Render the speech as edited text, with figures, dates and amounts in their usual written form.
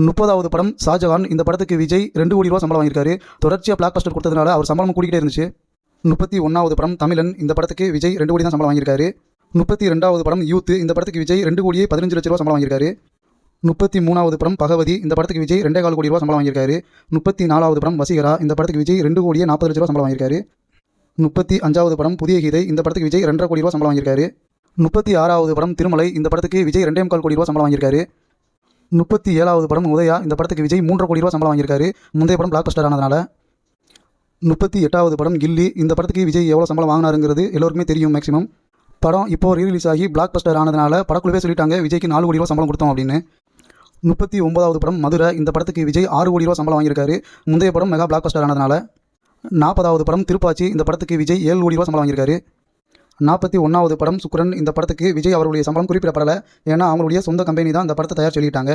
30வது படம் ஷாஜகான். இந்த படத்துக்கு விஜய் 2 கோடி ரூபா சம்பளம் வாங்கியிருக்காரு. தொடர்ச்சியாக பிளாக் பஸ்டர் கொடுத்ததுனால அவர் சம்பளம் கூடிக்கிட்டே இருந்துச்சு. 31வது படம் தமிழன். இந்த படத்துக்கு விஜய் 2 கோடி தான் சம்பளம் வாங்கியிருக்காரு. 32வது படம் யூத். இந்த படத்துக்கு விஜய் 2 கோடியே 15 லட்ச ரூபா சம்பளம் வாங்கியிருக்காரு. 33வது படம் பகவதி. இந்த படத்துக்கு விஜய் 2,4 கோடி ரூபா சம்பளம் வாங்கியிருக்காரு. 34வது படம் வசீகரா. இந்த படத்துக்கு விஜய் 2 கோடியே 40 லட்ச ரூபா சம்பளம் வாங்கியிருக்காரு. 35வது படம் புதிய கீதை. இந்த படத்துக்கு விஜய் 2,5 கோடி ரூபா சம்பளம் வாங்கியிருக்காரு. 36வது படம் திருமலை. இந்த படத்துக்கு விஜய் 2,4 கோடி ரூபா சம்பளம் வாங்கியிருக்காரு. 37வது படம் உதயா. இந்த படத்துக்கு விஜய் 3,5 கோடி ரூபா சம்பளம் வாங்கியிருக்காரு. முந்தைய படம் பிளாக் பஸ்டர் ஆனதுனால. 38வது படம் கில்லி. இந்த படத்துக்கு விஜய் எவ்வளோ சம்பளம் வாங்கினாருங்கிறது எல்லோருக்குமே தெரியும். மேக்ஸிமம் படம் இப்போ ரீரிலீஸ் ஆகி பிளாக் பஸ்டர் ஆனதுனால படக்குழுவே சொல்லிட்டாங்க விஜய்க்கு 4 கோடி ரூபா சம்பளம் கொடுத்தோம் அப்படின்னு. 39வது படம் மதுரை. இந்த படத்துக்கு விஜய் 6 கோடி ரூபா சம்பளம் வாங்கியிருக்காரு. முந்தைய படம் மெகா பிளாக் பஸ்டர் ஆனதுனால. 40வது படம் திருப்பாச்சி. இந்த படத்துக்கு விஜய் 7 கோடி ரூபா சம்பளம் வாங்கியிருக்காரு. 41வது படம் சுக்ரன். இந்த படத்துக்கு விஜய் அவருடைய சம்பளம் குறிப்பிடப்படலை. ஏன்னா அவங்களுடைய சொந்த கம்பெனி தான் இந்த படத்தை தயார் சொல்லிட்டாங்க.